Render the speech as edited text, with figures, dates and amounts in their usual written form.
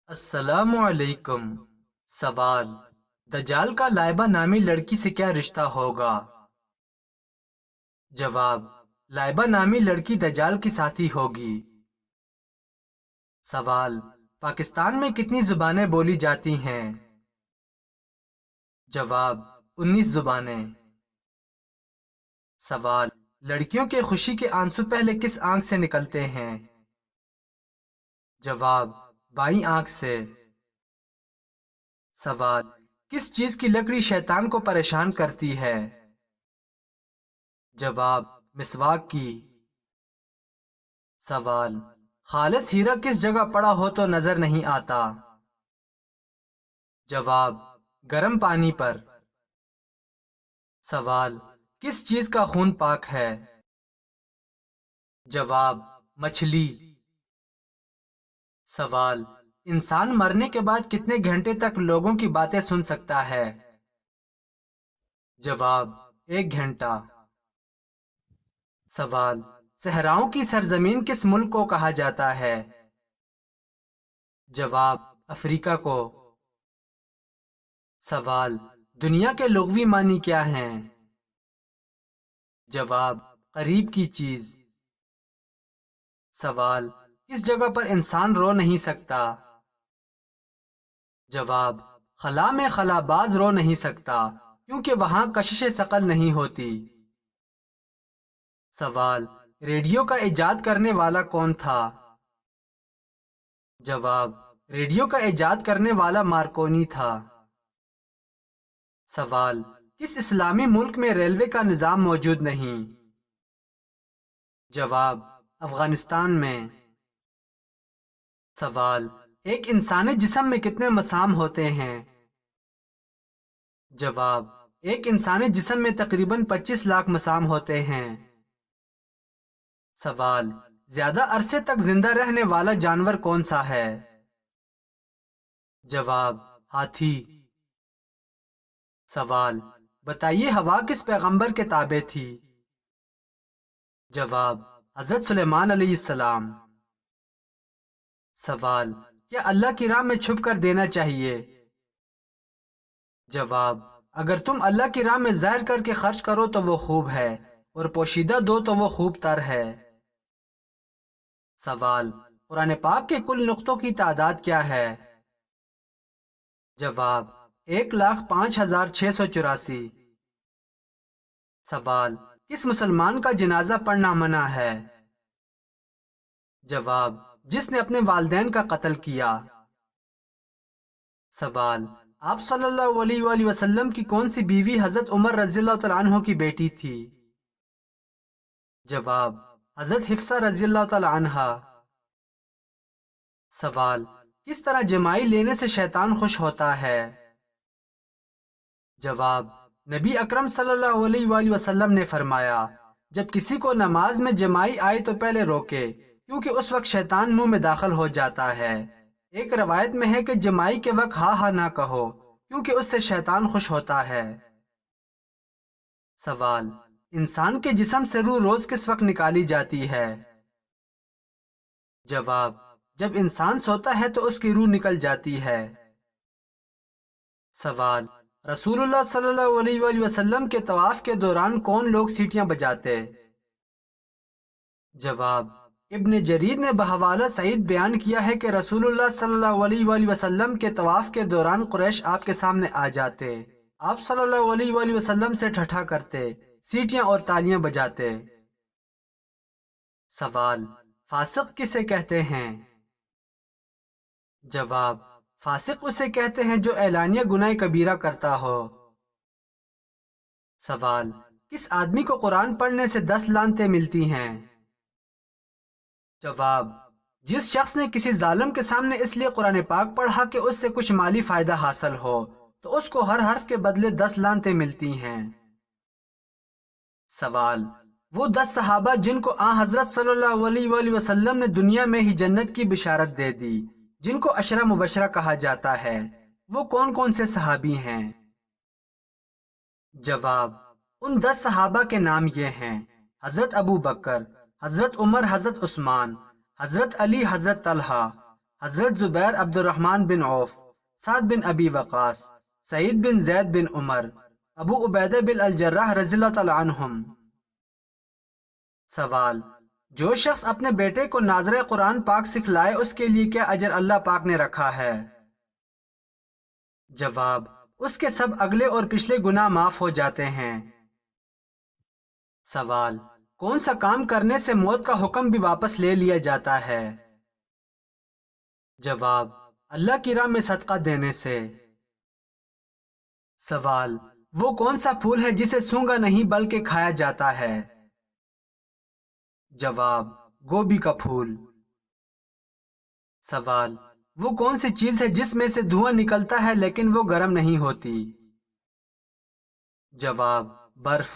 السلام علیکم۔ سوال: دجال کا لائبہ نامی لڑکی سے کیا رشتہ ہوگا؟ جواب: لائبہ نامی لڑکی دجال کی ساتھی ہوگی۔ سوال: پاکستان میں کتنی زبانیں بولی جاتی ہیں؟ جواب: 19 زبانیں۔ سوال: لڑکیوں کے خوشی کے آنسو پہلے کس آنکھ سے نکلتے ہیں؟ جواب: بائیں آنکھ سے۔ سوال: کس چیز کی لکڑی شیطان کو پریشان کرتی ہے؟ جواب: مسواک کی۔ سوال: خالص ہیرا کس جگہ پڑا ہو تو نظر نہیں آتا؟ جواب: گرم پانی پر۔ سوال: کس چیز کا خون پاک ہے؟ جواب: مچھلی۔ سوال: انسان مرنے کے بعد کتنے گھنٹے تک لوگوں کی باتیں سن سکتا ہے؟ جواب: 1 گھنٹہ۔ سوال: صحراؤں کی سرزمین کس ملک کو کہا جاتا ہے؟ جواب: افریقہ کو۔ سوال: دنیا کے لغوی معنی کیا ہیں؟ جواب: قریب کی چیز۔ سوال: کس جگہ پر انسان رو نہیں سکتا؟ جواب: خلا میں خلا باز رو نہیں سکتا کیونکہ وہاں کشش ثقل نہیں ہوتی۔ سوال: ریڈیو کا ایجاد کرنے والا کون تھا؟ جواب: ریڈیو کا ایجاد کرنے والا مارکونی تھا۔ سوال: کس اسلامی ملک میں ریلوے کا نظام موجود نہیں؟ جواب: افغانستان میں۔ سوال: ایک انسانی جسم میں کتنے مسام ہوتے ہیں؟ جواب: ایک انسانی جسم میں تقریباً 25 لاکھ مسام ہوتے ہیں۔ سوال: زیادہ عرصے تک زندہ رہنے والا جانور کون سا ہے؟ جواب: ہاتھی۔ سوال: بتائیے ہوا کس پیغمبر کے تابع تھی؟ جواب: حضرت سلیمان علیہ السلام۔ سوال: کیا اللہ کی راہ میں چھپ کر دینا چاہیے؟ جواب: اگر تم اللہ کی راہ میں ظاہر کر کے خرچ کرو تو وہ خوب ہے اور پوشیدہ دو تو وہ خوب تر ہے۔ سوال: قرآن پاک کے کل نقطوں کی تعداد کیا ہے؟ جواب: 1,05,684۔ سوال: کس مسلمان کا جنازہ پڑھنا منع ہے؟ جواب: جس نے اپنے والدین کا قتل کیا۔ سوال: آپ صلی اللہ علیہ وآلہ وسلم کی کون سی بیوی حضرت عمر رضی اللہ تعالیٰ عنہ کی بیٹی تھی؟ جواب: حضرت حفصہ رضی اللہ تعالیٰ عنہ۔ سوال: کس طرح جمائی لینے سے شیطان خوش ہوتا ہے؟ جواب: نبی اکرم صلی اللہ علیہ وآلہ وسلم نے فرمایا جب کسی کو نماز میں جمائی آئے تو پہلے روکے کیونکہ اس وقت شیطان منہ میں داخل ہو جاتا ہے۔ ایک روایت میں ہے کہ جمائی کے وقت ہاں ہاں نہ کہو کیونکہ اس سے شیطان خوش ہوتا ہے۔ سوال: انسان کے جسم سے روح روز کس وقت نکالی جاتی ہے؟ جواب: جب انسان سوتا ہے تو اس کی روح نکل جاتی ہے۔ سوال: رسول اللہ صلی اللہ علیہ وآلہ وسلم کے طواف کے دوران کون لوگ سیٹیاں بجاتے؟ جواب: ابن جریر نے بحوالہ سعید بیان کیا ہے کہ رسول اللہ صلی اللہ علیہ وآلہ وسلم کے طواف کے دوران قریش آپ کے سامنے آ جاتے، آپ صلی اللہ علیہ وآلہ وسلم سے ٹھٹھا کرتے، سیٹیاں اور تالیاں بجاتے۔ سوال: فاسق کسے کہتے ہیں؟ جواب: فاسق اسے کہتے ہیں جو اعلانیہ گناہ کبیرہ کرتا ہو۔ سوال: کس آدمی کو قرآن پڑھنے سے 10 لعنتیں ملتی ہیں؟ جواب: جس شخص نے کسی ظالم کے سامنے اس لیے قرآن پاک پڑھا کہ اس سے کچھ مالی فائدہ حاصل ہو تو اس کو ہر حرف کے بدلے 10 لعنتیں ملتی ہیں۔ سوال: وہ 10 صحابہ جن کو آن حضرت صلی اللہ علیہ وآلہ وسلم نے دنیا میں ہی جنت کی بشارت دے دی، جن کو عشرہ مبشرہ کہا جاتا ہے، وہ کون کون سے صحابی ہیں؟ جواب: ان 10 صحابہ کے نام یہ ہیں: حضرت ابو بکر، حضرت عمر، حضرت عثمان، حضرت علی، حضرت طلحہ، حضرت زبیر عبد الرحمن بن عوف، سعد بن ابی وقاص، سعید بن زید بن عمر، ابو عبیدہ بن الجراح رضی اللہ تعالی عنہم۔ سوال: جو شخص اپنے بیٹے کو ناظر قرآن پاک سکھلائے اس کے لیے کیا اجر اللہ پاک نے رکھا ہے؟ جواب: اس کے سب اگلے اور پچھلے گناہ معاف ہو جاتے ہیں۔ سوال: کون سا کام کرنے سے موت کا حکم بھی واپس لے لیا جاتا ہے؟ جواب: اللہ کی راہ میں صدقہ دینے سے۔ سوال: وہ کون سا پھول ہے جسے سونگھا نہیں بلکہ کھایا جاتا ہے؟ جواب: گوبھی کا پھول۔ سوال: وہ کون سی چیز ہے جس میں سے دھواں نکلتا ہے لیکن وہ گرم نہیں ہوتی؟ جواب: برف۔